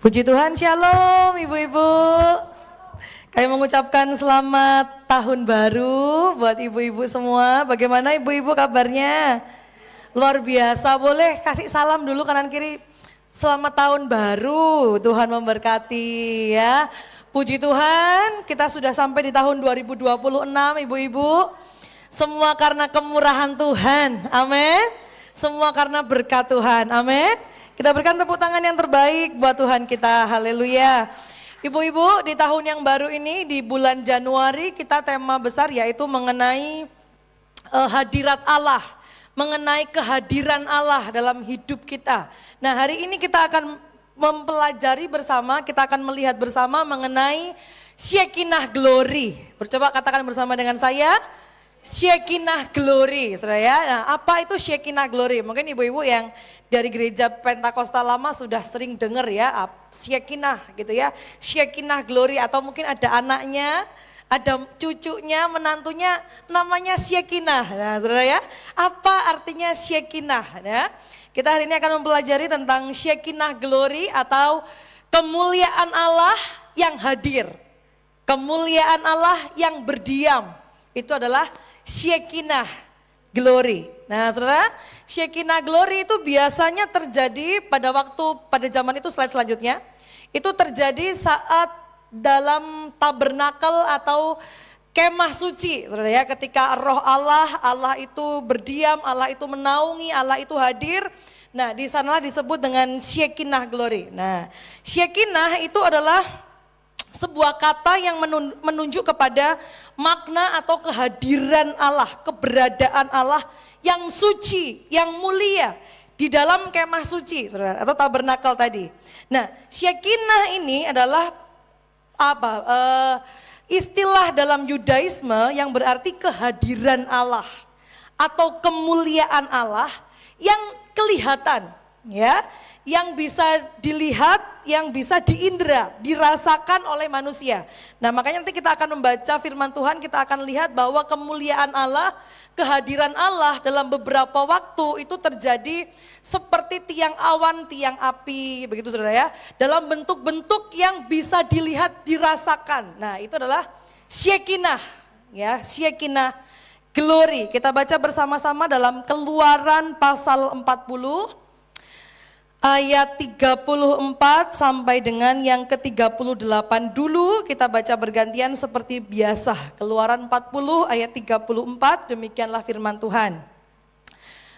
Puji Tuhan, shalom ibu-ibu. Kami mengucapkan selamat tahun baru buat ibu-ibu semua. Bagaimana ibu-ibu kabarnya? Luar biasa, boleh kasih salam dulu kanan kiri. Selamat tahun baru, Tuhan memberkati ya. Puji Tuhan, kita sudah sampai di tahun 2026 ibu-ibu. Semua karena kemurahan Tuhan, amin. Semua karena berkat Tuhan, amin. Kita berikan tepuk tangan yang terbaik buat Tuhan kita, haleluya. Ibu-ibu, di tahun yang baru ini, di bulan Januari, kita tema besar yaitu mengenai hadirat Allah, mengenai kehadiran Allah dalam hidup kita. Nah, hari ini kita akan mempelajari bersama, kita akan melihat bersama mengenai Shekinah Glory. Coba katakan bersama dengan saya, Shekinah Glory, saudara ya. Nah, apa itu Shekinah Glory? Mungkin ibu-ibu yang dari gereja Pentakosta lama sudah sering dengar ya, Shekinah gitu ya. Shekinah Glory, atau mungkin ada anaknya, ada cucunya, menantunya namanya Shekinah. Nah, saudara ya, apa artinya Shekinah ya? Kita hari ini akan mempelajari tentang Shekinah Glory atau kemuliaan Allah yang hadir. Kemuliaan Allah yang berdiam. Itu adalah Shekinah Glory. Nah, saudara, Shekinah Glory itu biasanya terjadi pada zaman itu, slide selanjutnya. Itu terjadi saat dalam tabernakel atau kemah suci, saudara ya, ketika roh Allah itu berdiam, Allah itu menaungi, Allah itu hadir. Nah, di sanalah disebut dengan Shekinah Glory. Nah, Shekinah itu adalah sebuah kata yang menunjuk kepada makna atau kehadiran Allah, keberadaan Allah yang suci, yang mulia di dalam kemah suci, saudara, atau tabernakel tadi. Nah, Shekinah ini adalah istilah dalam Yudaisme yang berarti kehadiran Allah atau kemuliaan Allah yang kelihatan, ya, yang bisa dilihat, yang bisa diindra, dirasakan oleh manusia. Nah, makanya nanti kita akan membaca firman Tuhan, kita akan lihat bahwa kemuliaan Allah, kehadiran Allah dalam beberapa waktu itu terjadi seperti tiang awan, tiang api, begitu saudara ya, dalam bentuk-bentuk yang bisa dilihat, dirasakan. Nah, itu adalah Shekinah, ya, Shekinah Glory. Kita baca bersama-sama dalam Keluaran pasal 40 ayat 34 sampai dengan yang ke-38 dulu, kita baca bergantian seperti biasa. Keluaran 40 ayat 34, demikianlah firman Tuhan.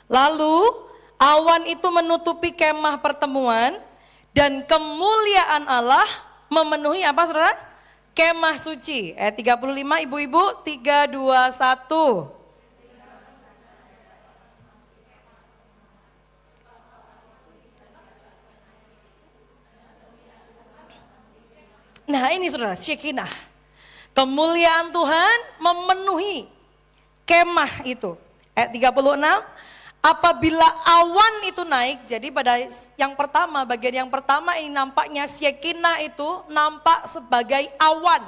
Lalu awan itu menutupi kemah pertemuan dan kemuliaan Allah memenuhi apa saudara? Kemah suci. Ayat 35 ibu-ibu, 3, 2, 1. Nah, ini saudara, Shekinah. Kemuliaan Tuhan memenuhi kemah itu. Ayat 36, apabila awan itu naik, jadi pada yang pertama, bagian yang pertama ini nampaknya Shekinah itu nampak sebagai awan.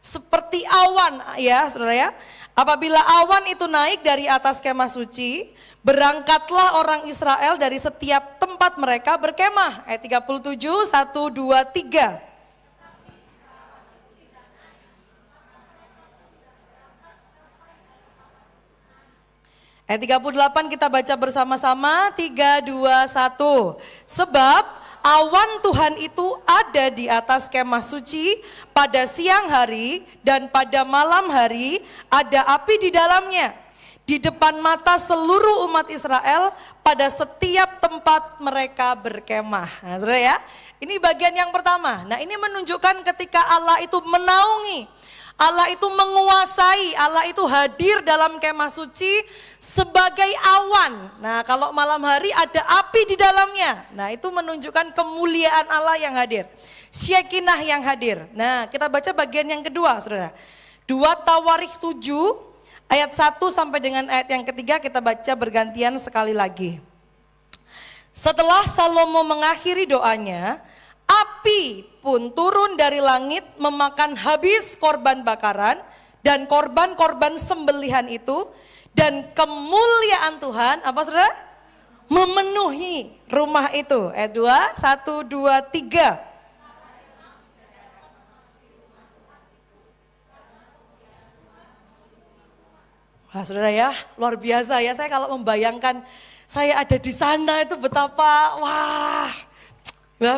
Seperti awan ya saudara ya. Apabila awan itu naik dari atas kemah suci, berangkatlah orang Israel dari setiap tempat mereka berkemah. Ayat 37, 1, 2, 3. Ayat 38 kita baca bersama-sama, 3, 2, 1. Sebab awan Tuhan itu ada di atas kemah suci pada siang hari dan pada malam hari ada api di dalamnya. Di depan mata seluruh umat Israel pada setiap tempat mereka berkemah. Nah, saudara ya, ini bagian yang pertama. Nah, ini menunjukkan ketika Allah itu menaungi, Allah itu menguasai, Allah itu hadir dalam kemah suci sebagai awan. Nah, kalau malam hari ada api di dalamnya. Nah, itu menunjukkan kemuliaan Allah yang hadir. Shekinah yang hadir. Nah, kita baca bagian yang kedua, saudara. 2 Tawarikh 7 ayat 1 sampai dengan ayat yang ketiga kita baca bergantian sekali lagi. Setelah Salomo mengakhiri doanya, api pun turun dari langit memakan habis korban bakaran dan korban-korban sembelihan itu, dan kemuliaan Tuhan apa saudara? Memenuhi rumah itu. Ayat 2, 1, 2, 3. Wah, saudara ya, luar biasa ya. Saya kalau membayangkan saya ada di sana itu betapa, wah,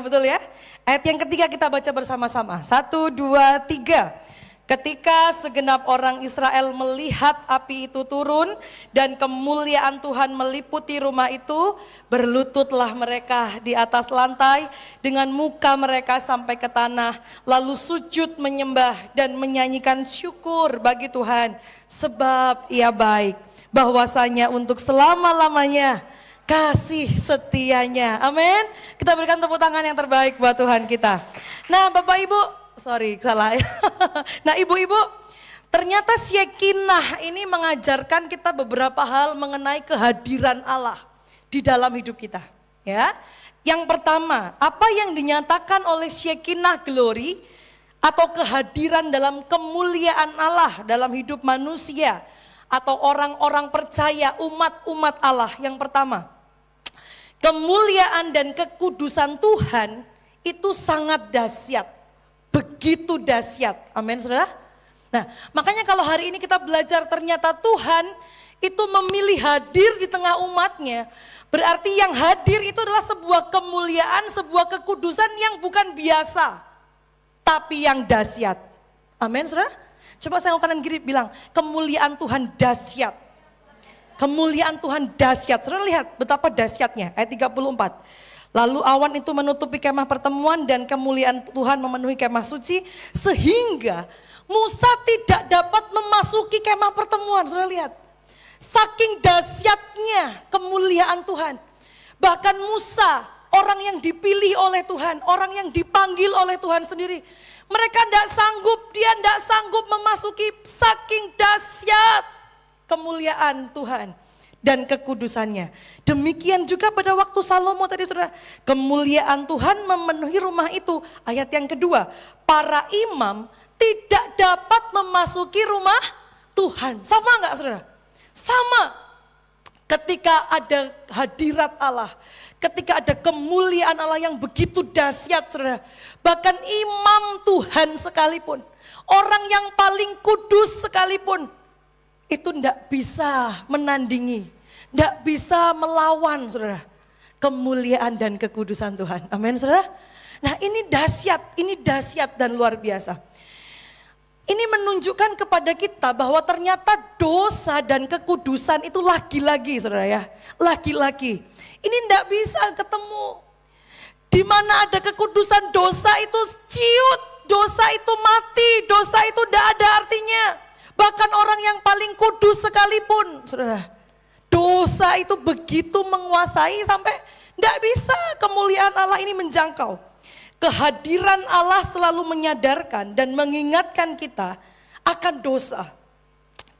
betul ya. Ayat yang ketiga kita baca bersama-sama. 1, 2, 3. Ketika segenap orang Israel melihat api itu turun dan kemuliaan Tuhan meliputi rumah itu, berlututlah mereka di atas lantai dengan muka mereka sampai ke tanah, lalu sujud menyembah dan menyanyikan syukur bagi Tuhan, sebab Ia baik, bahwasanya untuk selama-lamanya kasih setianya. Amin. Kita berikan tepuk tangan yang terbaik buat Tuhan kita. Nah, Bapak Ibu, salah ya. Nah, ibu-ibu, ternyata Syekinah ini mengajarkan kita beberapa hal mengenai kehadiran Allah di dalam hidup kita. Ya, yang pertama, apa yang dinyatakan oleh Syekinah glory atau kehadiran dalam kemuliaan Allah dalam hidup manusia atau orang-orang percaya umat-umat Allah. Yang pertama, kemuliaan dan kekudusan Tuhan itu sangat dahsyat. Begitu dahsyat, amin saudara. Nah, makanya kalau hari ini kita belajar ternyata Tuhan itu memilih hadir di tengah umatnya. Berarti yang hadir itu adalah sebuah kemuliaan, sebuah kekudusan yang bukan biasa, tapi yang dahsyat. Amin saudara. Coba saya kanan kiri bilang, kemuliaan Tuhan dahsyat. Kemuliaan Tuhan dahsyat. Saudara lihat betapa dahsyatnya, ayat 34. Lalu awan itu menutupi kemah pertemuan dan kemuliaan Tuhan memenuhi kemah suci sehingga Musa tidak dapat memasuki kemah pertemuan. Saudara lihat, saking dahsyatnya kemuliaan Tuhan. Bahkan Musa, orang yang dipilih oleh Tuhan, orang yang dipanggil oleh Tuhan sendiri, mereka tidak sanggup, dia tidak sanggup memasuki saking dahsyat kemuliaan Tuhan dan kekudusannya. Demikian juga pada waktu Salomo tadi saudara, kemuliaan Tuhan memenuhi rumah itu. Ayat yang kedua, para imam tidak dapat memasuki rumah Tuhan. Sama enggak saudara? Sama. Ketika ada hadirat Allah, ketika ada kemuliaan Allah yang begitu dahsyat saudara, bahkan imam Tuhan sekalipun, orang yang paling kudus sekalipun, itu tidak bisa menandingi, tidak bisa melawan saudara, kemuliaan dan kekudusan Tuhan. Amin saudara. Nah ini dahsyat dan luar biasa. Ini menunjukkan kepada kita bahwa ternyata dosa dan kekudusan itu lagi-lagi saudara ya. Lagi-lagi. Ini tidak bisa ketemu. Di mana ada kekudusan, dosa itu ciut, dosa itu mati, dosa itu tidak ada artinya. Bahkan orang yang paling kudus sekalipun saudara, dosa itu begitu menguasai sampai tidak bisa kemuliaan Allah ini menjangkau. Kehadiran Allah selalu menyadarkan dan mengingatkan kita akan dosa,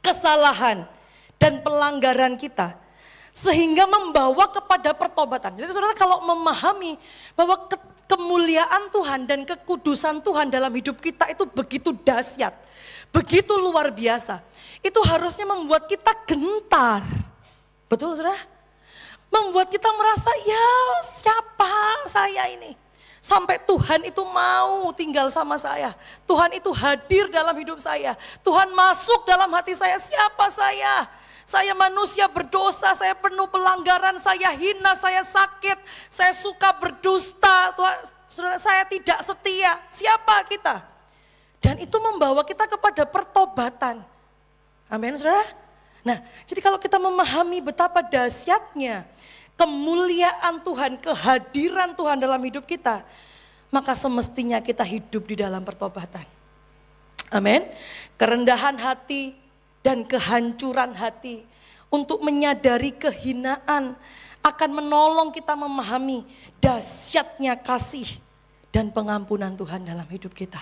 kesalahan, dan pelanggaran kita. Sehingga membawa kepada pertobatan. Jadi saudara kalau memahami bahwa kemuliaan Tuhan dan kekudusan Tuhan dalam hidup kita itu begitu dahsyat, begitu luar biasa. Itu harusnya membuat kita gentar. Betul saudara? Membuat kita merasa ya siapa saya ini. Sampai Tuhan itu mau tinggal sama saya. Tuhan itu hadir dalam hidup saya. Tuhan masuk dalam hati saya. Siapa saya? Saya manusia berdosa, saya penuh pelanggaran, saya hina, saya sakit, saya suka berdusta. Tuhan, saudara, saya tidak setia. Siapa kita? Dan itu membawa kita kepada pertobatan. Amin saudara. Nah jadi kalau kita memahami betapa dahsyatnya kemuliaan Tuhan, kehadiran Tuhan dalam hidup kita, maka semestinya kita hidup di dalam pertobatan. Amin. Kerendahan hati dan kehancuran hati untuk menyadari kehinaan akan menolong kita memahami dahsyatnya kasih dan pengampunan Tuhan dalam hidup kita.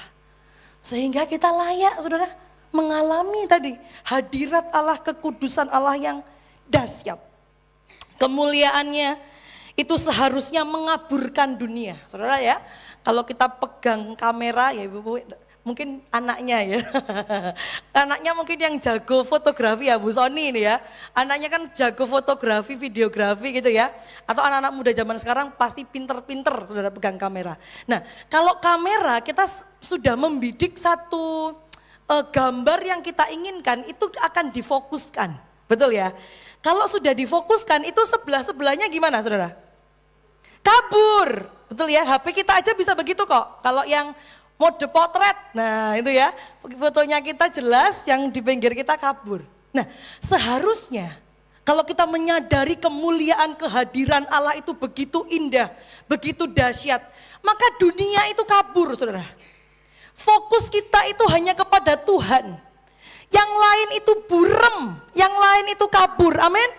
Sehingga kita layak saudara mengalami tadi hadirat Allah, kekudusan Allah yang dahsyat. Kemuliaannya itu seharusnya mengaburkan dunia. Saudara ya, kalau kita pegang kamera ya ibu, mungkin anaknya ya. Anaknya mungkin yang jago fotografi ya Bu Sony ini ya. Anaknya kan jago fotografi, videografi gitu ya. Atau anak-anak muda zaman sekarang pasti pinter-pinter saudara pegang kamera. Nah kalau kamera kita sudah membidik satu gambar yang kita inginkan itu akan difokuskan. Betul ya? Kalau sudah difokuskan itu sebelah-sebelahnya gimana saudara? Kabur. Betul ya? HP kita aja bisa begitu kok. Kalau yang mode potret, nah itu ya. Fotonya kita jelas, yang di pinggir kita kabur. Nah seharusnya kalau kita menyadari kemuliaan kehadiran Allah itu begitu indah, begitu dahsyat, maka dunia itu kabur saudara. Fokus kita itu hanya kepada Tuhan. Yang lain itu burem, yang lain itu kabur, amin.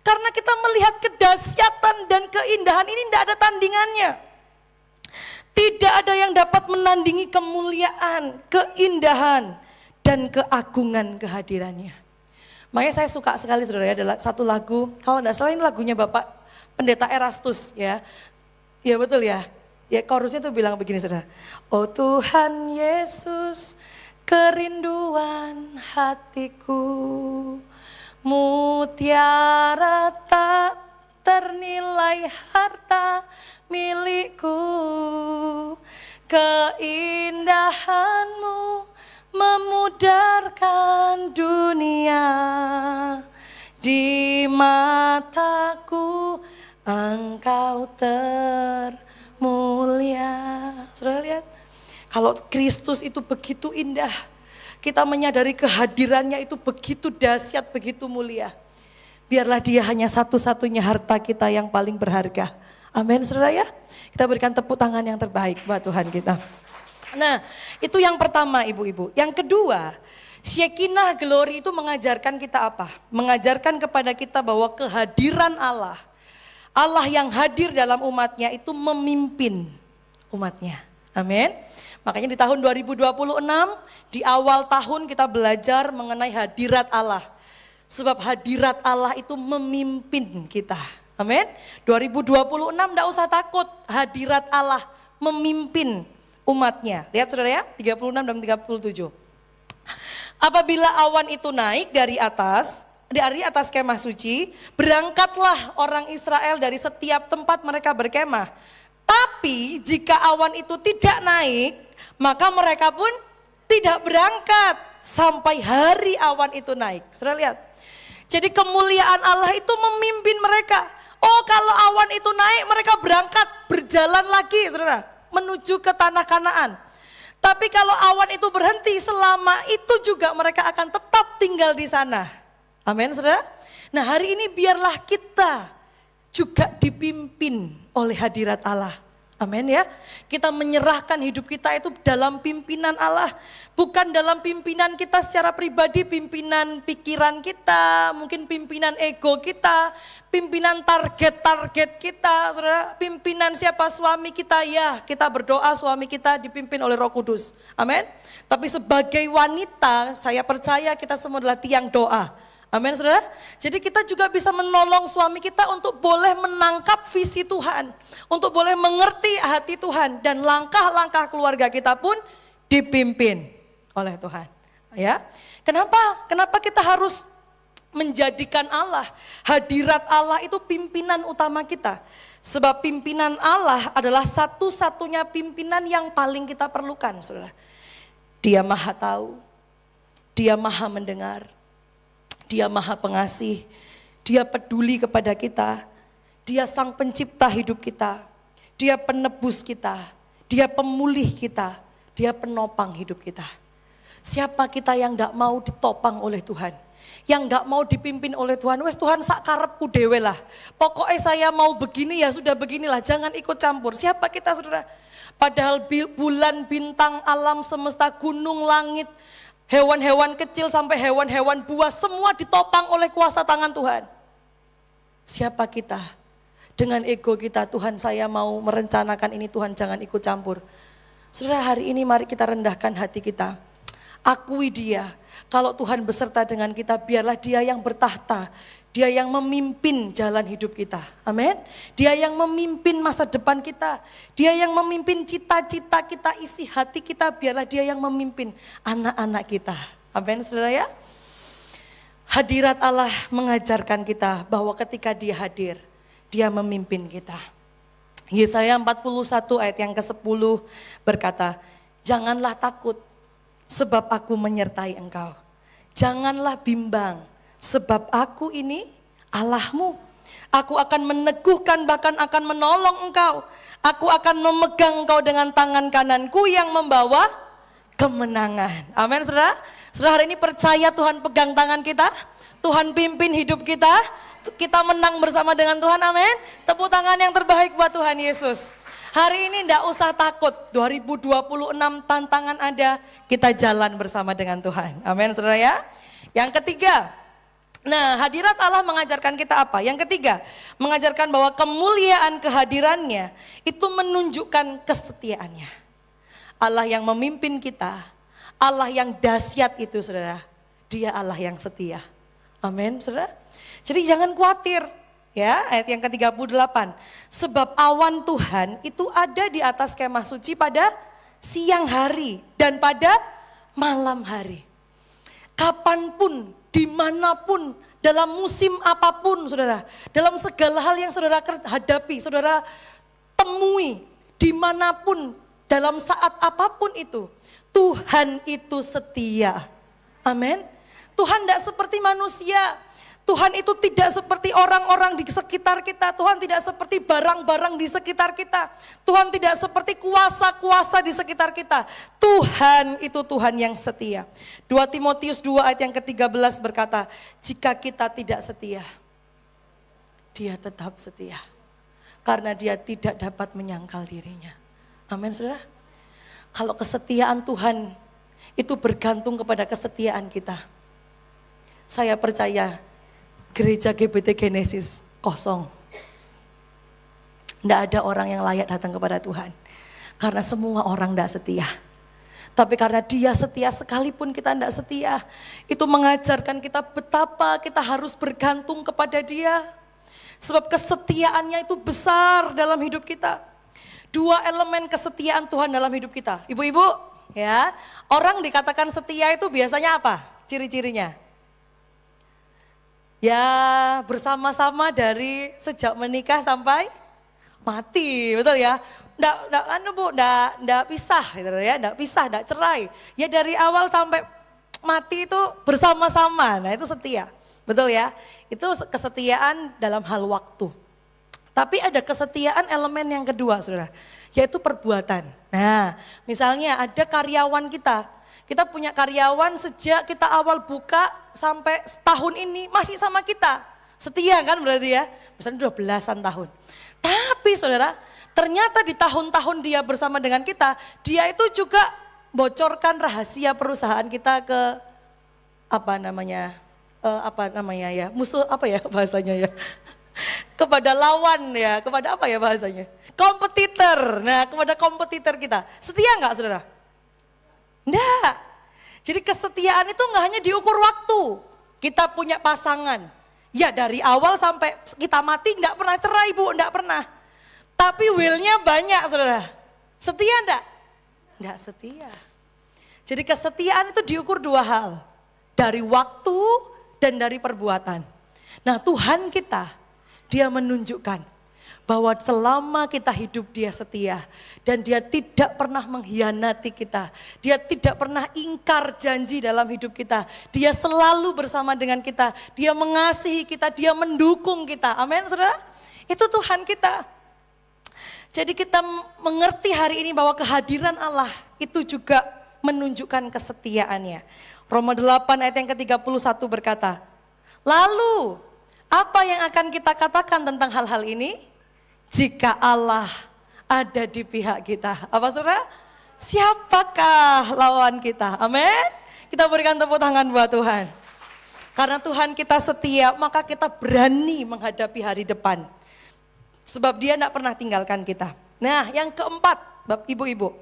Karena kita melihat kedahsyatan dan keindahan ini tidak ada tandingannya. Tidak ada yang dapat menandingi kemuliaan, keindahan, dan keagungan kehadirannya. Makanya saya suka sekali saudara ya, adalah satu lagu, kalau tidak salah ini lagunya Bapak Pendeta Erastus ya. Ya betul ya, ya chorusnya tuh bilang begini saudara. Oh Tuhan Yesus, kerinduan hatiku, mutiara tak ternilai harta milikku, keindahanmu memudarkan dunia, di mataku engkau termulia. Sudah lihat? Kalau Kristus itu begitu indah, kita menyadari kehadirannya itu begitu dahsyat, begitu mulia. Biarlah dia hanya satu-satunya harta kita yang paling berharga. Amin saudara ya. Kita berikan tepuk tangan yang terbaik buat Tuhan kita. Nah itu yang pertama ibu-ibu. Yang kedua, Shekinah Glory itu mengajarkan kita apa? Mengajarkan kepada kita bahwa kehadiran Allah, Allah yang hadir dalam umatnya itu memimpin umatnya. Amin. Makanya di tahun 2026, di awal tahun kita belajar mengenai hadirat Allah. Sebab hadirat Allah itu memimpin kita. Amin. 2026 enggak usah takut, hadirat Allah memimpin umatnya. Lihat saudara ya, 36 dan 37. Apabila awan itu naik dari atas kemah suci, berangkatlah orang Israel dari setiap tempat mereka berkemah. Tapi jika awan itu tidak naik, maka mereka pun tidak berangkat sampai hari awan itu naik. Saudara lihat. Jadi kemuliaan Allah itu memimpin mereka. Oh kalau awan itu naik mereka berangkat berjalan lagi saudara. Menuju ke tanah Kanaan. Tapi kalau awan itu berhenti selama itu juga mereka akan tetap tinggal di sana. Amin saudara. Nah hari ini biarlah kita juga dipimpin oleh hadirat Allah. Amin ya. Kita menyerahkan hidup kita itu dalam pimpinan Allah. Bukan dalam pimpinan kita secara pribadi, pimpinan pikiran kita, mungkin pimpinan ego kita, pimpinan target-target kita, saudara. Pimpinan siapa suami kita, ya kita berdoa suami kita dipimpin oleh Roh Kudus. Amin. Tapi sebagai wanita, saya percaya kita semua adalah tiang doa. Amin saudara. Jadi kita juga bisa menolong suami kita untuk boleh menangkap visi Tuhan. Untuk boleh mengerti hati Tuhan. Dan langkah-langkah keluarga kita pun dipimpin oleh Tuhan. Ya. Kenapa? Kenapa kita harus menjadikan Allah, hadirat Allah itu pimpinan utama kita. Sebab pimpinan Allah adalah satu-satunya pimpinan yang paling kita perlukan saudara. Dia maha tahu, dia maha mendengar. Dia maha pengasih, dia peduli kepada kita, dia sang pencipta hidup kita, dia penebus kita, dia pemulih kita, dia penopang hidup kita. Siapa kita yang gak mau ditopang oleh Tuhan, yang gak mau dipimpin oleh Tuhan, wes Tuhan sak karepku dewe lah, pokoknya saya mau begini ya sudah beginilah, jangan ikut campur. Siapa kita saudara? Padahal bulan, bintang, alam semesta, gunung, langit, hewan-hewan kecil sampai hewan-hewan buas semua ditopang oleh kuasa tangan Tuhan. Siapa kita? Dengan ego kita, Tuhan saya mau merencanakan ini, Tuhan jangan ikut campur. Saudara hari ini mari kita rendahkan hati kita. Akui dia, kalau Tuhan beserta dengan kita biarlah dia yang bertahta. Dia yang memimpin jalan hidup kita. Amin. Dia yang memimpin masa depan kita. Dia yang memimpin cita-cita kita, isi hati kita. Biarlah dia yang memimpin anak-anak kita. Amin saudara ya. Hadirat Allah mengajarkan kita bahwa ketika dia hadir, dia memimpin kita. Yesaya 41 ayat yang ke-10 berkata, janganlah takut sebab aku menyertai engkau. Janganlah bimbang Sebab aku ini Allahmu. Aku akan meneguhkan bahkan akan menolong engkau. Aku akan memegang engkau dengan tangan kananku yang membawa kemenangan. Amin saudara. Saudara hari ini percaya Tuhan pegang tangan kita. Tuhan pimpin hidup kita. Kita menang bersama dengan Tuhan, amin. Tepuk tangan yang terbaik buat Tuhan Yesus. Hari ini enggak usah takut, 2026 tantangan ada, kita jalan bersama dengan Tuhan. Amin saudara ya. Yang ketiga, nah hadirat Allah mengajarkan kita apa? Yang ketiga, mengajarkan bahwa kemuliaan kehadirannya itu menunjukkan kesetiaannya. Allah yang memimpin kita, Allah yang dahsyat itu saudara, dia Allah yang setia. Amin saudara. Jadi jangan khawatir. Ya, ayat yang ke-38. Sebab awan Tuhan itu ada di atas kemah suci pada siang hari dan pada malam hari. Kapanpun, dimanapun, dalam musim apapun saudara. Dalam segala hal yang saudara hadapi, saudara temui, dimanapun, dalam saat apapun itu. Tuhan itu setia. Amin. Tuhan tidak seperti manusia. Tuhan itu tidak seperti orang-orang di sekitar kita. Tuhan tidak seperti barang-barang di sekitar kita. Tuhan tidak seperti kuasa-kuasa di sekitar kita. Tuhan itu Tuhan yang setia. 2 Timotius 2 ayat yang ke-13 berkata, jika kita tidak setia, dia tetap setia. Karena dia tidak dapat menyangkal dirinya. Amin saudara. Kalau kesetiaan Tuhan itu bergantung kepada kesetiaan kita. Saya percaya gereja GBT Genesis kosong. Tidak ada orang yang layak datang kepada Tuhan. Karena semua orang tidak setia. Tapi karena dia setia sekalipun kita tidak setia. Itu mengajarkan kita betapa kita harus bergantung kepada dia. Sebab kesetiaannya itu besar dalam hidup kita. 2 elemen kesetiaan Tuhan dalam hidup kita. Ibu-ibu, ya, orang dikatakan setia itu biasanya apa? Ciri-cirinya. Ya bersama-sama dari sejak menikah sampai mati, betul ya? Nggak pisah, gitu ya, nggak pisah, nggak cerai. Ya dari awal sampai mati itu bersama-sama, nah itu setia, betul ya? Itu kesetiaan dalam hal waktu. Tapi ada kesetiaan elemen yang kedua saudara, yaitu perbuatan. Nah misalnya ada karyawan kita punya karyawan sejak kita awal buka sampai setahun ini masih sama kita. Setia kan berarti ya, misalnya 12 belasan tahun. Tapi saudara, ternyata di tahun-tahun dia bersama dengan kita, dia itu juga bocorkan rahasia perusahaan kita ke musuh apa ya bahasanya ya. Kepada lawan ya, kepada apa ya bahasanya? Kompetitor. Nah, kepada kompetitor kita. Setia enggak saudara? Enggak. Jadi kesetiaan itu enggak hanya diukur waktu. Kita punya pasangan. Ya dari awal sampai kita mati enggak pernah cerai Bu, enggak pernah. Tapi will-nya banyak saudara. Setia enggak? Enggak setia. Jadi kesetiaan itu diukur 2 hal. Dari waktu dan dari perbuatan. Nah Tuhan kita, dia menunjukkan bahwa selama kita hidup dia setia dan dia tidak pernah mengkhianati kita. Dia tidak pernah ingkar janji dalam hidup kita. Dia selalu bersama dengan kita. Dia mengasihi kita, dia mendukung kita. Amin saudara. Itu Tuhan kita. Jadi kita mengerti hari ini bahwa kehadiran Allah itu juga menunjukkan kesetiaannya. Roma 8 ayat yang ke-31 berkata, lalu apa yang akan kita katakan tentang hal-hal ini? Jika Allah ada di pihak kita. Apa saudara? Siapakah lawan kita? Amin. Kita berikan tepuk tangan buat Tuhan. Karena Tuhan kita setia, maka kita berani menghadapi hari depan. Sebab dia tidak pernah tinggalkan kita. Nah yang keempat, ibu-ibu.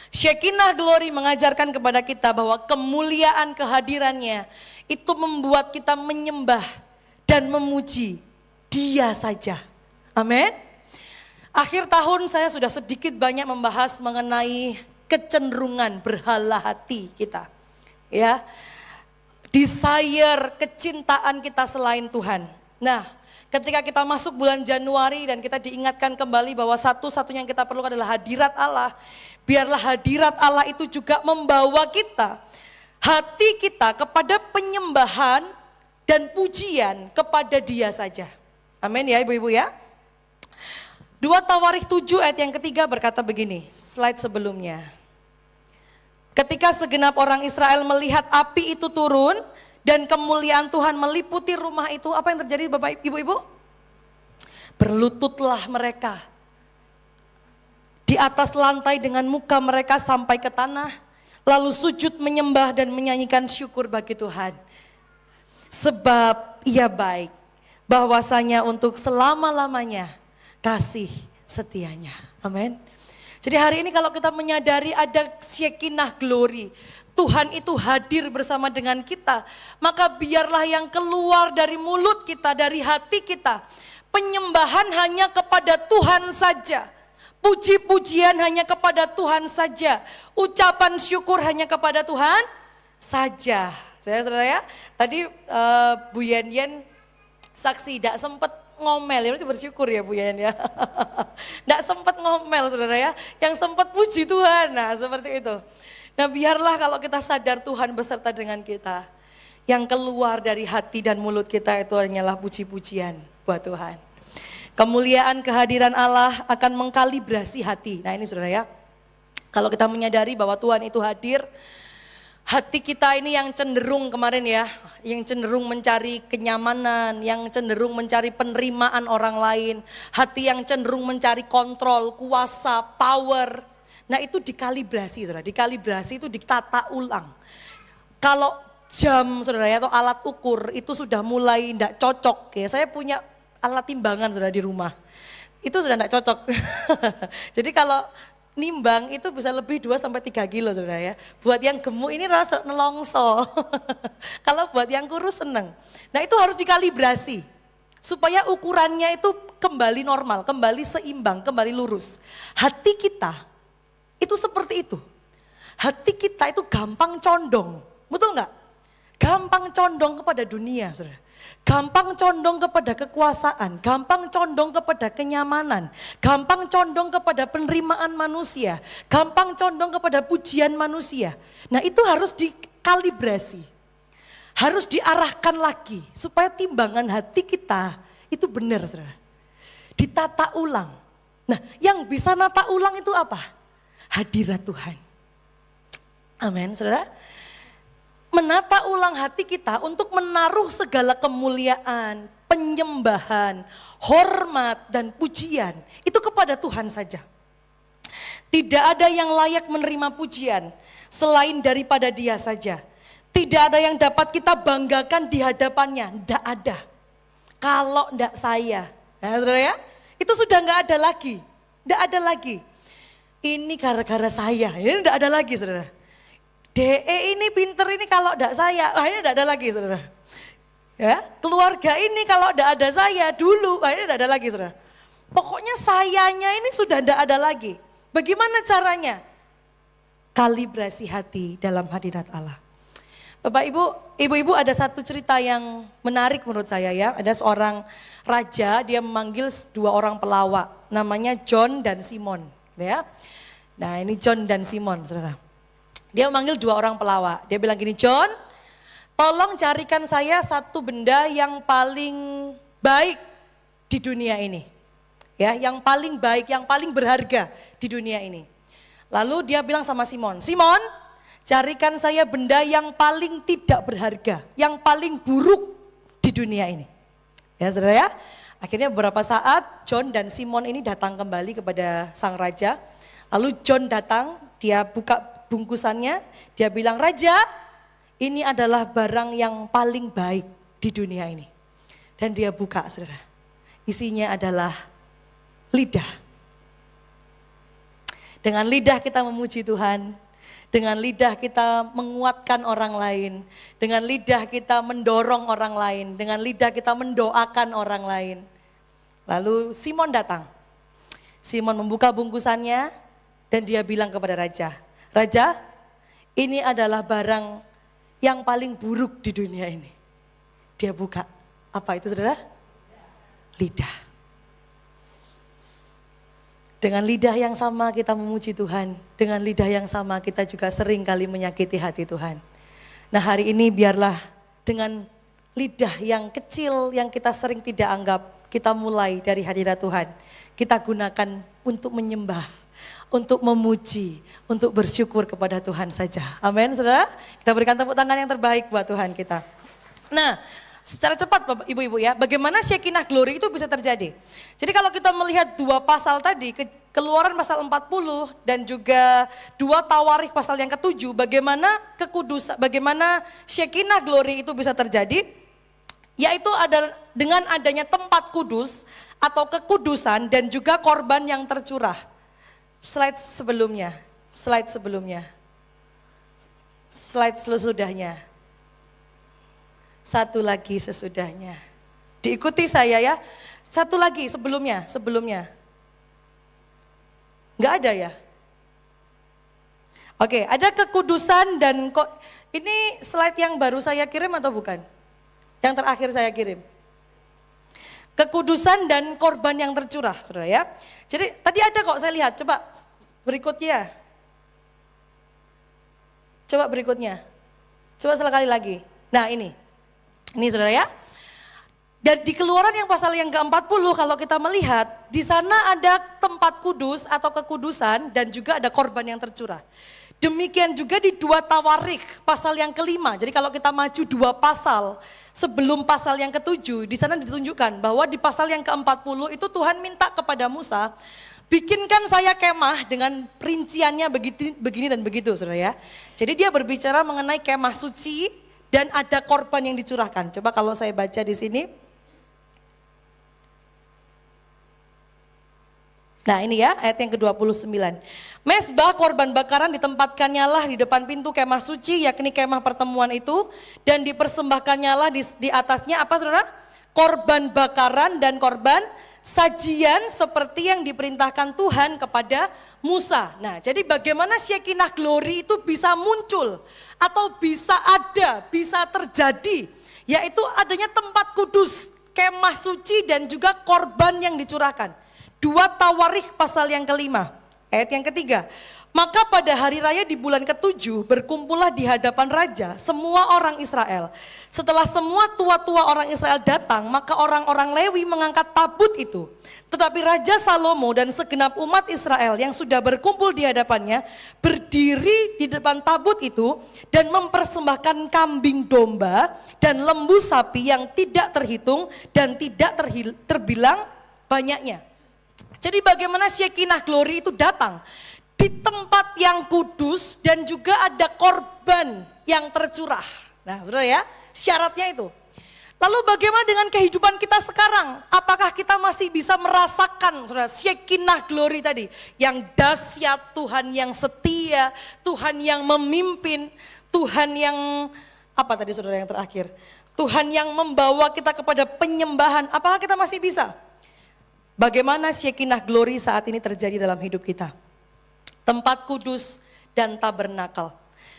Shekinah Glory mengajarkan kepada kita bahwa kemuliaan kehadirannya itu membuat kita menyembah dan memuji dia saja. Amin. Akhir tahun saya sudah sedikit banyak membahas mengenai kecenderungan berhala hati kita. Ya. Desire, kecintaan kita selain Tuhan. Nah, ketika kita masuk bulan Januari dan kita diingatkan kembali bahwa satu-satunya yang kita perlukan adalah hadirat Allah. Biarlah hadirat Allah itu juga membawa kita, hati kita kepada penyembahan dan pujian kepada Dia saja. Amin ya ibu-ibu ya. 2 Tawarikh 7 ayat yang ketiga berkata begini, slide sebelumnya. Ketika segenap orang Israel melihat api itu turun dan kemuliaan Tuhan meliputi rumah itu, apa yang terjadi Bapak Ibu-ibu? Berlututlah mereka di atas lantai dengan muka mereka sampai ke tanah, lalu sujud menyembah dan menyanyikan syukur bagi Tuhan. Sebab Ia baik, bahwasanya untuk selama-lamanya kasih setianya. Amin. Jadi hari ini kalau kita menyadari ada Shekinah glory, Tuhan itu hadir bersama dengan kita, maka biarlah yang keluar dari mulut kita, dari hati kita, penyembahan hanya kepada Tuhan saja. Puji-pujian hanya kepada Tuhan saja. Ucapan syukur hanya kepada Tuhan saja. Saudara ya, tadi Bu Yen saksi tidak sempat ngomel, ya berarti bersyukur ya Bu Yen ya. Tidak sempat ngomel saudara ya, yang sempat puji Tuhan, nah seperti itu. Nah biarlah kalau kita sadar Tuhan beserta dengan kita, yang keluar dari hati dan mulut kita itu hanyalah puji-pujian buat Tuhan. Kemuliaan kehadiran Allah akan mengkalibrasi hati. Nah ini saudara ya, kalau kita menyadari bahwa Tuhan itu hadir, hati kita ini yang cenderung kemarin ya, yang cenderung mencari kenyamanan, yang cenderung mencari penerimaan orang lain, hati yang cenderung mencari kontrol, kuasa, power. Nah itu dikalibrasi saudara, dikalibrasi itu ditata ulang. Kalau jam saudara ya, atau alat ukur itu sudah mulai tidak cocok ya, saya punya alat timbangan sudah di rumah, itu sudah tidak cocok. Jadi kalau nimbang itu bisa lebih 2-3 kilo saudara ya. Buat yang gemuk ini rasa nelongso. Kalau buat yang kurus seneng. Nah itu harus dikalibrasi supaya ukurannya itu kembali normal, kembali seimbang, kembali lurus. Hati kita itu seperti itu. Hati kita itu gampang condong, betul nggak? Gampang condong kepada dunia saudara. Gampang condong kepada kekuasaan, gampang condong kepada kenyamanan, gampang condong kepada penerimaan manusia, gampang condong kepada pujian manusia. Nah itu harus dikalibrasi, harus diarahkan lagi supaya timbangan hati kita itu benar saudara. Ditata ulang. Nah yang bisa nata ulang itu apa? Hadirat Tuhan. Amin saudara. Menata ulang hati kita untuk menaruh segala kemuliaan, penyembahan, hormat dan pujian itu kepada Tuhan saja. Tidak ada yang layak menerima pujian selain daripada Dia saja. Tidak ada yang dapat kita banggakan di hadapannya, tidak ada. Kalau tidak saya, nah, saudara ya, itu sudah nggak ada lagi, tidak ada lagi. Ini gara-gara saya, ini tidak ada lagi saudara. DE ini pinter ini kalau tidak saya, ini tidak ada lagi saudara. Ya, keluarga ini kalau tidak ada saya dulu, ini tidak ada lagi saudara. Pokoknya sayanya ini sudah tidak ada lagi. Bagaimana caranya? Kalibrasi hati dalam hadirat Allah. Bapak Ibu, Ibu-ibu ada satu cerita yang menarik menurut saya ya. Ada seorang raja, dia memanggil 2 orang pelawak, namanya John dan Simon. Ya. Nah ini John dan Simon saudara. Dia memanggil 2 orang pelawak. Dia bilang gini, John, tolong carikan saya satu benda yang paling baik di dunia ini. Ya, yang paling baik, yang paling berharga di dunia ini. Lalu dia bilang sama Simon, Simon, carikan saya benda yang paling tidak berharga, yang paling buruk di dunia ini. Ya saudara ya, akhirnya beberapa saat John dan Simon ini datang kembali kepada sang raja. Lalu John datang, dia buka bungkusannya, dia bilang, Raja, ini adalah barang yang paling baik di dunia ini. Dan dia buka saudara, isinya adalah lidah. Dengan lidah kita memuji Tuhan, dengan lidah kita menguatkan orang lain, dengan lidah kita mendorong orang lain, dengan lidah kita mendoakan orang lain. Lalu Simon datang, Simon membuka bungkusannya dan dia bilang kepada Raja, Raja, ini adalah barang yang paling buruk di dunia ini. Dia buka, apa itu saudara? Lidah. Dengan lidah yang sama kita memuji Tuhan, dengan lidah yang sama kita juga sering kali menyakiti hati Tuhan. Nah hari ini biarlah dengan lidah yang kecil yang kita sering tidak anggap, kita mulai dari hadirat Tuhan. Kita gunakan untuk menyembah, untuk memuji, untuk bersyukur kepada Tuhan saja. Amin, saudara. Kita berikan tepuk tangan yang terbaik buat Tuhan kita. Nah, secara cepat Bapak, Ibu-Ibu ya, bagaimana Shekinah Glory itu bisa terjadi? Jadi kalau kita melihat dua pasal tadi, Keluaran pasal 40 dan juga dua Tawarikh pasal yang ke-7, bagaimana kekudusan, bagaimana Shekinah Glory itu bisa terjadi? Yaitu ada dengan adanya tempat kudus atau kekudusan dan juga korban yang tercurah. Slide sebelumnya, slide sebelumnya, slide sesudahnya. Satu lagi sesudahnya. Diikuti saya ya. Satu lagi sebelumnya. Enggak ada ya? Oke, ada kekudusan dan ini slide yang baru saya kirim atau bukan? Yang terakhir saya kirim. Kekudusan dan korban yang tercurah, saudara ya. Jadi tadi ada kok saya lihat, coba berikutnya. Coba berikutnya. Coba sekali lagi. Nah ini saudara ya. Dan di Keluaran yang pasal yang ke-40 kalau kita melihat, di sana ada tempat kudus atau kekudusan dan juga ada korban yang tercurah. Demikian juga di dua Tawarikh pasal yang ke-5. Jadi kalau kita maju dua pasal sebelum pasal yang ke-7, di sana ditunjukkan bahwa di pasal yang ke-40 itu Tuhan minta kepada Musa, bikinkan saya kemah dengan rinciannya begini dan begitu, saudara ya. Jadi dia berbicara mengenai kemah suci dan ada korban yang dicurahkan. Coba kalau saya baca di sini. Nah ini ya ayat yang ke-29. Mezbah korban bakaran ditempatkannya lah di depan pintu kemah suci, yakni kemah pertemuan itu, dan dipersembahkannya lah di atasnya apa saudara? Korban bakaran dan korban sajian seperti yang diperintahkan Tuhan kepada Musa. Nah jadi bagaimana Shekinah Glory itu bisa muncul atau bisa ada, bisa terjadi, yaitu adanya tempat kudus, kemah suci dan juga korban yang dicurahkan. Dua Tawarikh pasal yang ke-5, ayat yang ke-3. Maka pada hari raya di bulan ke-7 berkumpullah di hadapan raja semua orang Israel. Setelah semua tua-tua orang Israel datang, maka orang-orang Lewi mengangkat tabut itu. Tetapi Raja Salomo dan segenap umat Israel yang sudah berkumpul di hadapannya berdiri di depan tabut itu dan mempersembahkan kambing domba dan lembu sapi yang tidak terhitung dan tidak terbilang banyaknya. Jadi bagaimana Shekinah Glory itu datang di tempat yang kudus dan juga ada korban yang tercurah. Nah saudara ya, syaratnya itu. Lalu bagaimana dengan kehidupan kita sekarang? Apakah kita masih bisa merasakan saudara Shekinah Glory tadi? Yang dahsyat, Tuhan yang setia, Tuhan yang memimpin, Tuhan yang apa tadi saudara yang terakhir? Tuhan yang membawa kita kepada penyembahan. Apakah kita masih bisa? Bagaimana Shekinah Glory saat ini terjadi dalam hidup kita? Tempat kudus dan tabernakel.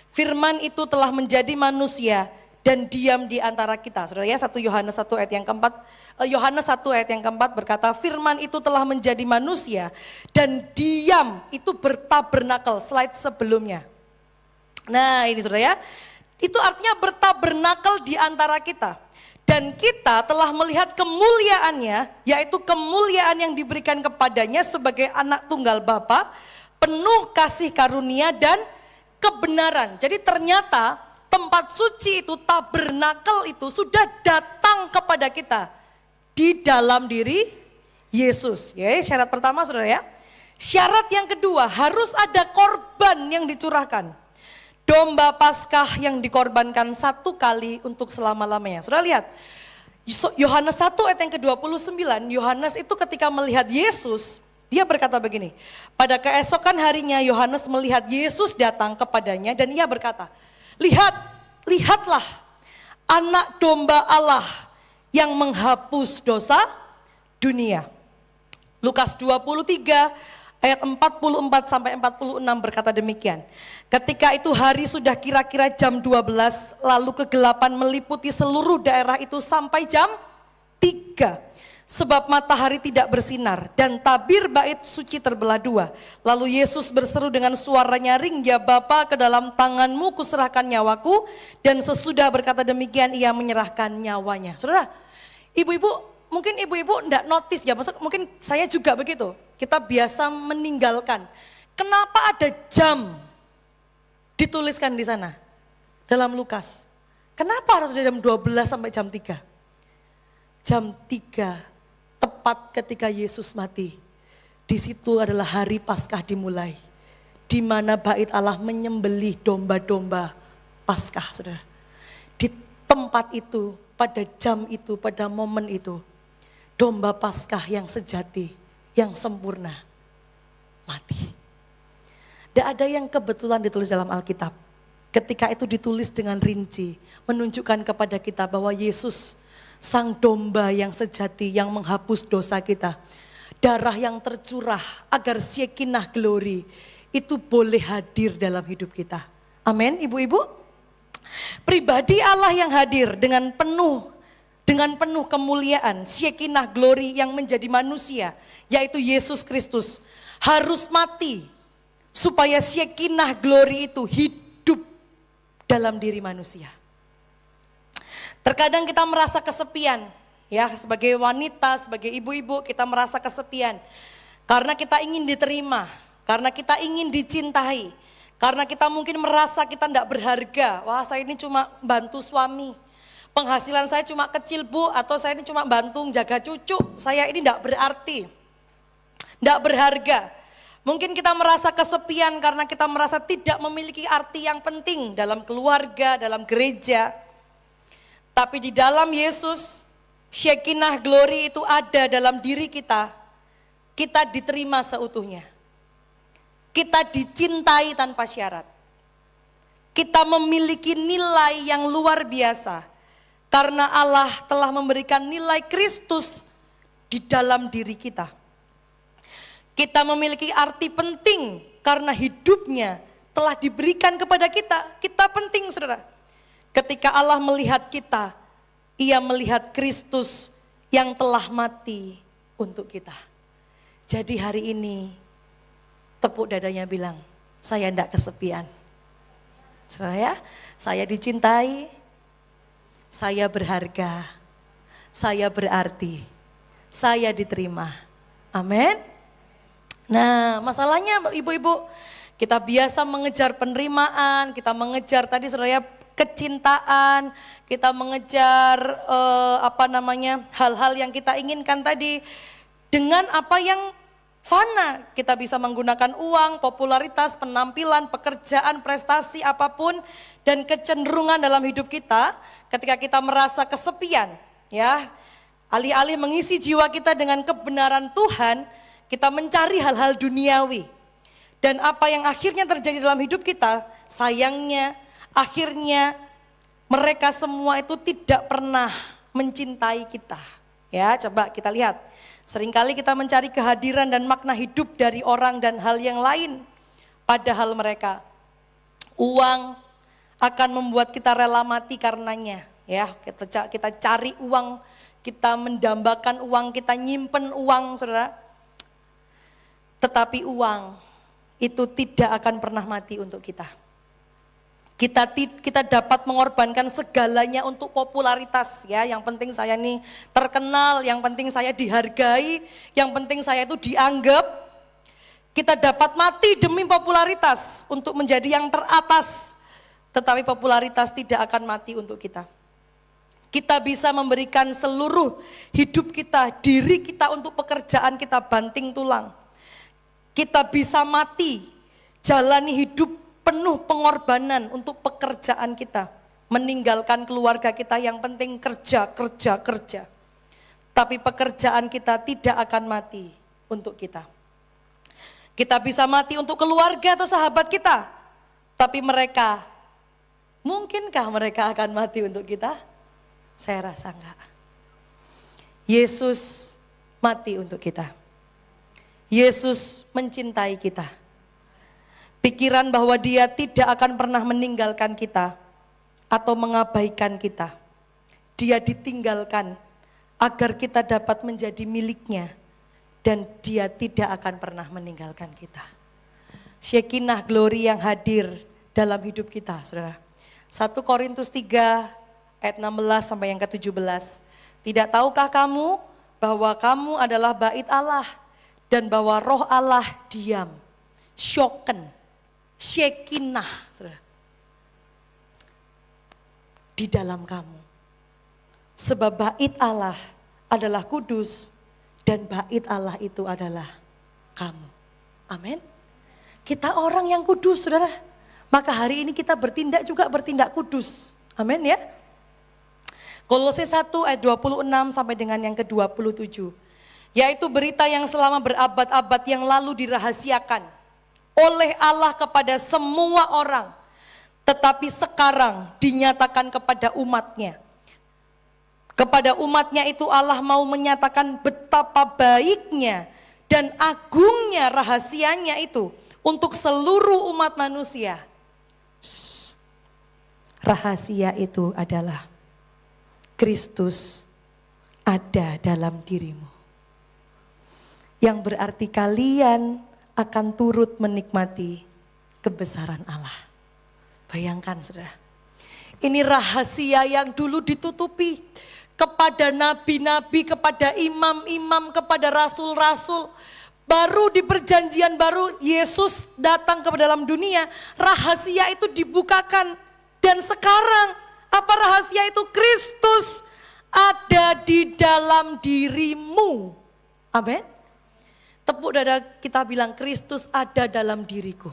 Firman itu telah menjadi manusia dan diam di antara kita. Saudara ya, 1 Yohanes 1 ayat yang keempat, Yohanes 1 ayat yang keempat berkata, firman itu telah menjadi manusia dan diam, itu bertabernakel. Slide sebelumnya. Nah ini saudara ya, itu artinya bertabernakel di antara kita. Dan kita telah melihat kemuliaannya, yaitu kemuliaan yang diberikan kepadanya sebagai anak tunggal Bapa, penuh kasih karunia dan kebenaran. Jadi ternyata tempat suci itu, tabernakel itu sudah datang kepada kita di dalam diri Yesus. Ya, syarat pertama saudara ya. Syarat yang kedua, harus ada korban yang dicurahkan. Domba Paskah yang dikorbankan satu kali untuk selama-lamanya. Saudara lihat, Yohanes 1 ayat yang ke-29, Yohanes itu ketika melihat Yesus, dia berkata begini, pada keesokan harinya Yohanes melihat Yesus datang kepadanya dan ia berkata, lihatlah anak domba Allah yang menghapus dosa dunia. Lukas 23 ayat 44 sampai 46 berkata demikian. Ketika itu hari sudah kira-kira jam 12, lalu kegelapan meliputi seluruh daerah itu sampai jam 3. sebab matahari tidak bersinar dan tabir bait suci terbelah dua. Lalu Yesus berseru dengan suara nyaring, "Ya Bapa, ke dalam tanganmu kuserahkan nyawaku." Dan sesudah berkata demikian ia menyerahkan nyawanya. Saudara, ibu-ibu, mungkin ibu-ibu enggak notice ya, maksud mungkin saya juga begitu. Kita biasa meninggalkan. Kenapa ada jam dituliskan di sana dalam Lukas? Kenapa harus jam 12 sampai jam 3? Jam 3 tepat ketika Yesus mati. Di situ adalah hari Paskah dimulai, di mana bait Allah menyembelih domba-domba Paskah, saudara. Di tempat itu, pada jam itu, pada momen itu, domba Paskah yang sejati, yang sempurna, mati. Tidak ada yang kebetulan ditulis dalam Alkitab. Ketika itu ditulis dengan rinci, menunjukkan kepada kita bahwa Yesus, Sang domba yang sejati yang menghapus dosa kita. Darah yang tercurah agar Shekinah glory itu boleh hadir dalam hidup kita. Amin, ibu-ibu. Pribadi Allah yang hadir dengan penuh kemuliaan, Shekinah glory yang menjadi manusia, yaitu Yesus Kristus, harus mati supaya Shekinah glory itu hidup dalam diri manusia. Terkadang kita merasa kesepian, ya, sebagai wanita, sebagai ibu-ibu kita merasa kesepian karena kita ingin diterima, karena kita ingin dicintai, karena kita mungkin merasa kita tidak berharga. Wah, saya ini cuma bantu suami, penghasilan saya cuma kecil bu, atau saya ini cuma bantu jaga cucu, saya ini tidak berarti, tidak berharga. Mungkin kita merasa kesepian karena kita merasa tidak memiliki arti yang penting dalam keluarga, dalam gereja. Tapi di dalam Yesus, Shekinah glory itu ada dalam diri kita. Kita diterima seutuhnya. Kita dicintai tanpa syarat. Kita memiliki nilai yang luar biasa. Karena Allah telah memberikan nilai Kristus di dalam diri kita. Kita memiliki arti penting karena hidupnya telah diberikan kepada kita. Kita penting, saudara. Ketika Allah melihat kita, ia melihat Kristus yang telah mati untuk kita. Jadi hari ini tepuk dadanya bilang, saya tidak kesepian. Saya dicintai, saya berharga, saya berarti, saya diterima. Amin. Nah, masalahnya ibu-ibu, kita biasa mengejar penerimaan, kita mengejar tadi saudara kecintaan, kita mengejar hal-hal yang kita inginkan tadi dengan apa yang fana. Kita bisa menggunakan uang, popularitas, penampilan, pekerjaan, prestasi apapun, dan kecenderungan dalam hidup kita ketika kita merasa kesepian, ya. Alih-alih mengisi jiwa kita dengan kebenaran Tuhan, kita mencari hal-hal duniawi. Dan apa yang akhirnya terjadi dalam hidup kita, sayangnya akhirnya mereka semua itu tidak pernah mencintai kita. Ya, coba kita lihat. Seringkali kita mencari kehadiran dan makna hidup dari orang dan hal yang lain. Padahal mereka, uang akan membuat kita rela mati karenanya. Ya, kita cari uang, kita mendambakan uang, kita nyimpen uang, saudara. Tetapi uang itu tidak akan pernah mati untuk kita. Kita dapat mengorbankan segalanya untuk popularitas, ya. Yang penting saya nih terkenal, yang penting saya dihargai, yang penting saya itu dianggap. Kita dapat mati demi popularitas untuk menjadi yang teratas. Tetapi popularitas tidak akan mati untuk kita. Kita bisa memberikan seluruh hidup kita, diri kita untuk pekerjaan kita banting tulang. Kita bisa mati, jalani hidup penuh pengorbanan untuk pekerjaan kita. Meninggalkan keluarga kita, yang penting kerja. Tapi pekerjaan kita tidak akan mati untuk kita. Kita bisa mati untuk keluarga atau sahabat kita. Tapi mereka, mungkinkah mereka akan mati untuk kita? Saya rasa enggak. Yesus mati untuk kita. Yesus mencintai kita. Pikiran bahwa dia tidak akan pernah meninggalkan kita atau mengabaikan kita. Dia ditinggalkan agar kita dapat menjadi miliknya dan dia tidak akan pernah meninggalkan kita. Shekinah glory yang hadir dalam hidup kita, saudara. 1 Korintus 3 ayat 16 sampai yang ke-17. Tidak tahukah kamu bahwa kamu adalah bait Allah dan bahwa roh Allah diam, syoken, shekinah, saudara, di dalam kamu. Sebab bait Allah adalah kudus dan bait Allah itu adalah kamu. Amin. Kita orang yang kudus, saudara. Maka hari ini kita bertindak juga bertindak kudus. Amin ya. Kolose 1 ayat 26 sampai dengan yang ke-27. Yaitu berita yang selama berabad-abad yang lalu dirahasiakan oleh Allah kepada semua orang. Tetapi sekarang dinyatakan kepada umatnya. Kepada umatnya itu Allah mau menyatakan betapa baiknya dan agungnya rahasianya itu untuk seluruh umat manusia. Rahasia itu adalah Kristus ada dalam dirimu. Yang berarti kalian akan turut menikmati kebesaran Allah. Bayangkan, saudara. Ini rahasia yang dulu ditutupi kepada nabi-nabi, kepada imam-imam, kepada rasul-rasul. Baru di perjanjian baru Yesus datang ke dalam dunia, rahasia itu dibukakan. Dan sekarang apa rahasia itu? Kristus ada di dalam dirimu. Amin. Tepuk dada kita bilang, Kristus ada dalam diriku.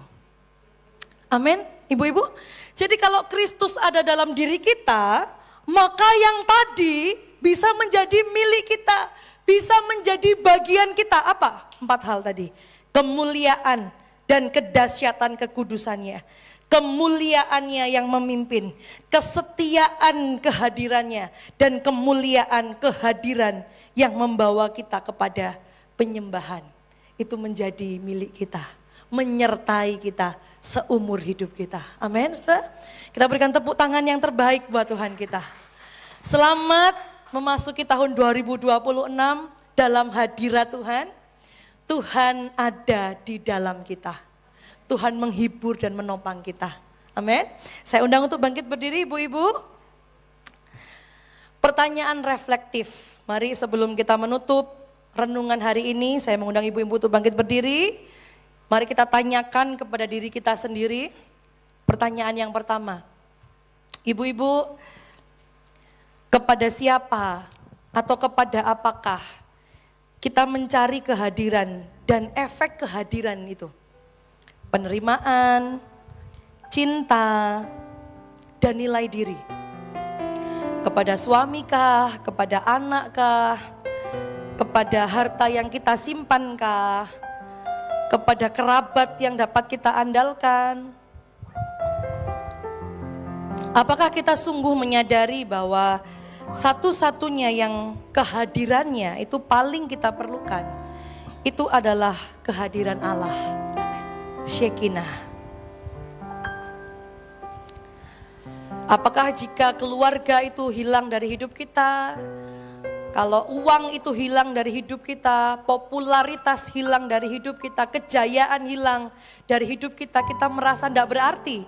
Amin. Ibu-ibu, jadi kalau Kristus ada dalam diri kita, maka yang tadi bisa menjadi milik kita, bisa menjadi bagian kita. Apa? 4 hal tadi. Kemuliaan dan kedahsyatan kekudusannya. Kemuliaannya yang memimpin. Kesetiaan kehadirannya. Dan kemuliaan kehadiran yang membawa kita kepada penyembahan. Itu menjadi milik kita. Menyertai kita seumur hidup kita. Amin, saudara. Kita berikan tepuk tangan yang terbaik buat Tuhan kita. Selamat memasuki tahun 2026 dalam hadirat Tuhan. Tuhan ada di dalam kita. Tuhan menghibur dan menopang kita. Amin. Saya undang untuk bangkit berdiri, ibu-ibu. Pertanyaan reflektif. Mari sebelum kita menutup renungan hari ini, saya mengundang ibu-ibu untuk bangkit berdiri. Mari kita tanyakan kepada diri kita sendiri. Pertanyaan yang pertama. Ibu-ibu, kepada siapa atau kepada apakah kita mencari kehadiran dan efek kehadiran itu? Penerimaan, cinta, dan nilai diri. Kepada suamikah, kepada anakkah, kepada harta yang kita simpankah, kepada kerabat yang dapat kita andalkan. Apakah kita sungguh menyadari bahwa satu-satunya yang kehadirannya itu paling kita perlukan, itu adalah kehadiran Allah, Shekinah. Apakah jika keluarga itu hilang dari hidup kita, kalau uang itu hilang dari hidup kita, popularitas hilang dari hidup kita, kejayaan hilang dari hidup kita, kita merasa tidak berarti?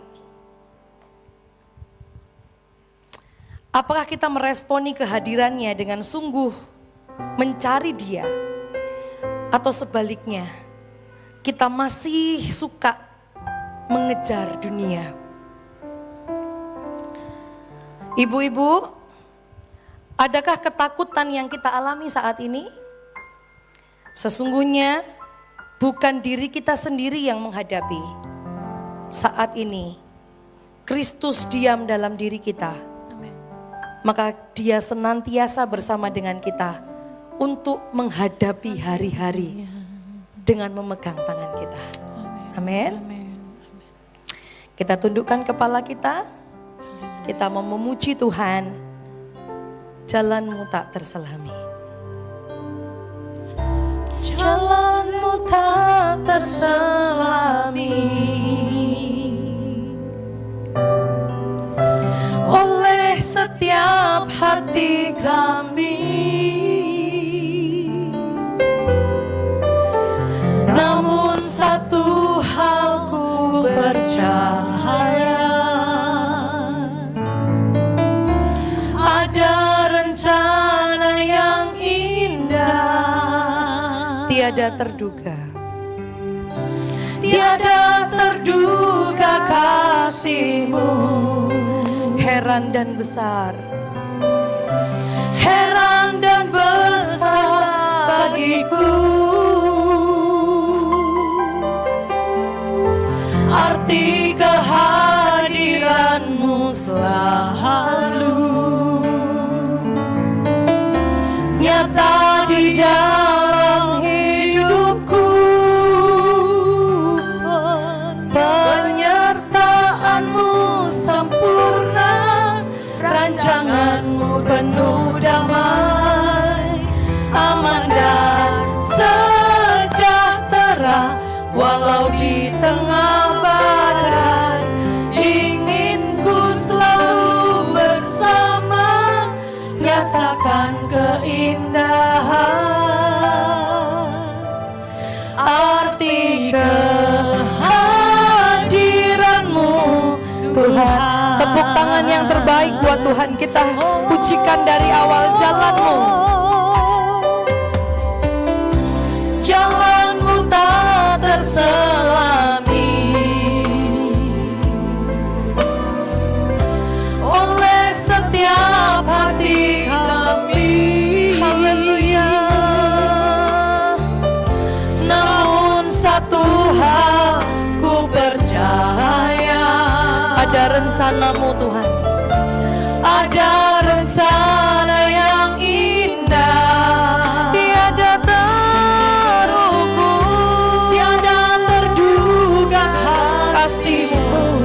Apakah kita meresponi kehadirannya dengan sungguh mencari dia? Atau sebaliknya, kita masih suka mengejar dunia? Ibu-ibu, adakah ketakutan yang kita alami saat ini? Sesungguhnya bukan diri kita sendiri yang menghadapi. Saat ini, Kristus diam dalam diri kita. Maka dia senantiasa bersama dengan kita untuk menghadapi hari-hari dengan memegang tangan kita. Amin. Kita tundukkan kepala kita. Kita mau memuji Tuhan. Jalanmu tak terselami. Jalanmu tak terselami oleh setiap hati kami. terduga. Tiada terduga kasih-Mu, heran dan besar. Heran dan besar bagiku. Arti kehadiran-Mu selalu nyata di dalam hidupku. Penyertaan-Mu sempurna, rancangan-Mu penuh damai, aman dan sejahtera. Walau di tengah badai, ingin ku selalu bersama, rasakan keindahan arti kehadiran-Mu Tuhan. Tepuk tangan yang terbaik buat Tuhan, kita pujikan dari awal jalan-Mu. Jalan-Mu tak terselami oleh setiap hati kami. Haleluya. Namun satu hal ku percaya, ada rencana-Mu Tuhan. Ada rencana yang indah, tiada terukur, tiada terduga kasih-Mu.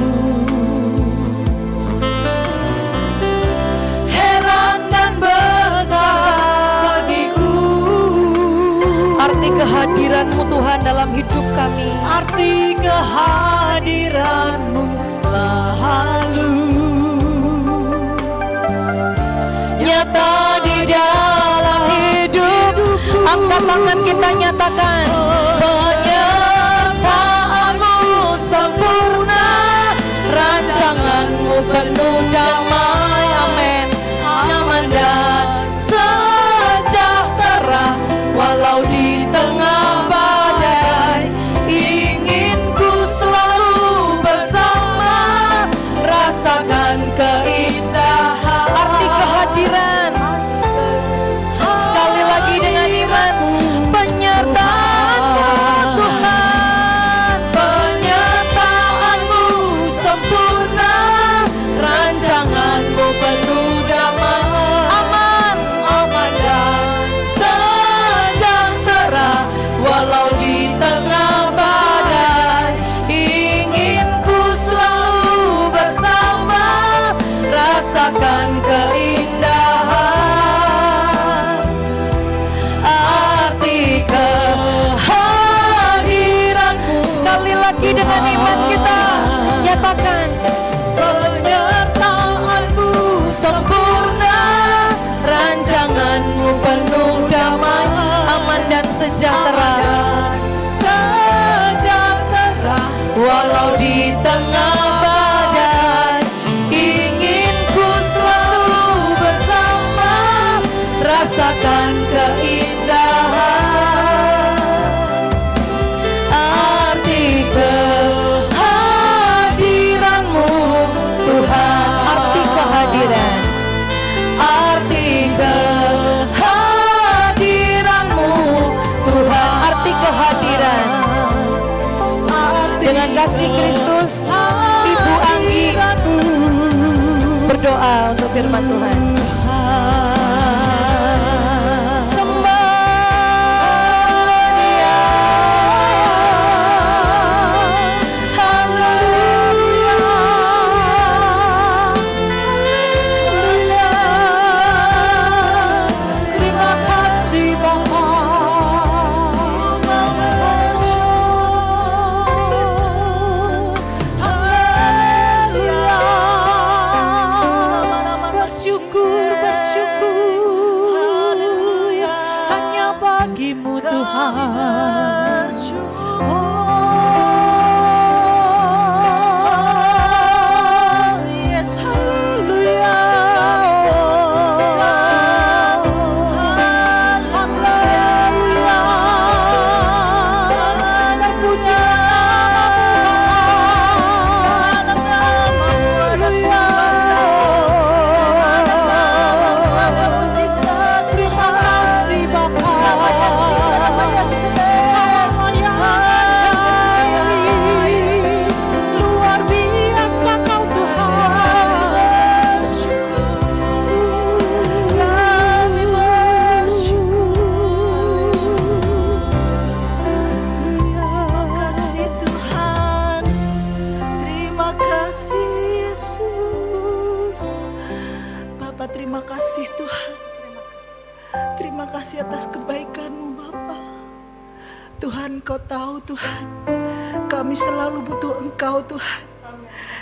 Heran dan besar bagiku. Arti kehadiran-Mu Tuhan dalam hidup kami. Arti kehadiran-Mu selalu nyata di dalam hidupku. Angkat tangan kita nyatakan. Penyertaan-Mu sempurna, rancangan-Mu penuh damai, amin, aman dan sejahtera. Walau di tengah badai, ingin ku selalu bersama, rasakan keindahan arti kehadiran. Sekali lagi dengan iman. Penyertaan-Mu Tuhan, penyertaan-Mu sempurna, rancangan-Mu penuh damai, aman, aman dan sejahtera. Walau di tengah badai, ingin ku selalu bersama, rasakan keindahan arti kehadiran-Mu. Sekali lagi dengan iman kita nyatakan. Penyertaan-Mu sempurna, rancangan-Mu penuh damai, aman dan sejahtera. Walau di tengah badai, ingin ku selalu bersama, rasakan keindahan arti kehadiran-Mu Tuhan. Arti kehadiran, arti kehadiran-Mu Tuhan. Arti kehadiran. Dengan kasih Kristus, Ibu Anggi berdoa untuk firman Tuhan. Sembah Dia, haleluya. Terima kasih Bapa. Haleluya. Bersyukur. kasih atas kebaikan-Mu Bapa. Tuhan, Kau tahu Tuhan, kami selalu butuh Engkau Tuhan.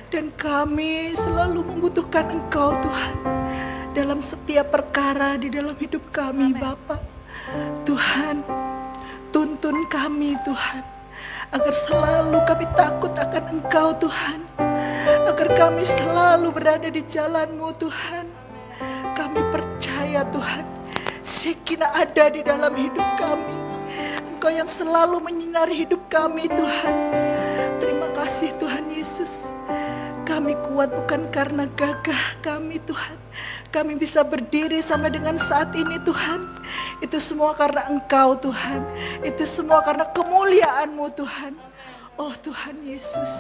Dan kami selalu membutuhkan Engkau Tuhan dalam setiap perkara di dalam hidup kami Bapa. Tuhan, tuntun kami Tuhan, agar selalu kami takut akan Engkau Tuhan. Agar kami selalu berada di jalan-Mu Tuhan. Kami percaya Tuhan, Shekinah ada di dalam hidup kami. Engkau yang selalu menyinari hidup kami Tuhan. Terima kasih Tuhan Yesus. Kami kuat bukan karena gagah kami Tuhan. Kami bisa berdiri sampai dengan saat ini Tuhan. Itu semua karena Engkau Tuhan. Itu semua karena kemuliaan-Mu Tuhan. Oh Tuhan Yesus,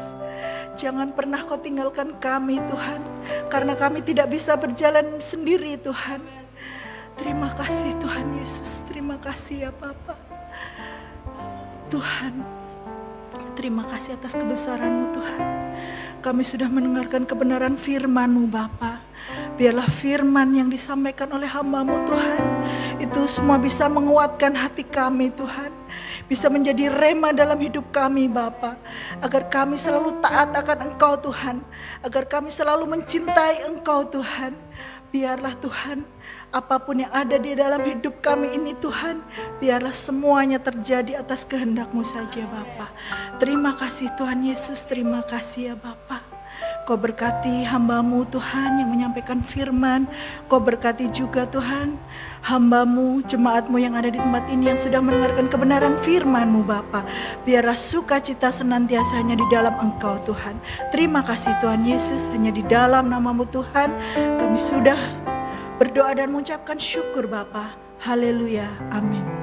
jangan pernah Kau tinggalkan kami Tuhan. Karena kami tidak bisa berjalan sendiri Tuhan. Terima kasih Tuhan Yesus. Terima kasih ya Bapa. Tuhan, terima kasih atas kebesaran-Mu Tuhan. Kami sudah mendengarkan kebenaran firman-Mu Bapa. Biarlah firman yang disampaikan oleh hamba-Mu Tuhan, itu semua bisa menguatkan hati kami Tuhan. Bisa menjadi rema dalam hidup kami Bapa. Agar kami selalu taat akan Engkau Tuhan. Agar kami selalu mencintai Engkau Tuhan. Biarlah Tuhan, apapun yang ada di dalam hidup kami ini Tuhan, biarlah semuanya terjadi atas kehendak-Mu saja Bapa. Terima kasih Tuhan Yesus, terima kasih ya Bapa. Kau berkati hamba-Mu Tuhan yang menyampaikan firman. Kau berkati juga Tuhan hamba-Mu, jemaat-Mu yang ada di tempat ini yang sudah mendengarkan kebenaran firman-Mu Bapa. Biarlah sukacita senantiasa hanya di dalam Engkau Tuhan. Terima kasih Tuhan Yesus, hanya di dalam nama-Mu Tuhan kami sudah berdoa dan mengucapkan syukur Bapa. Haleluya, amin.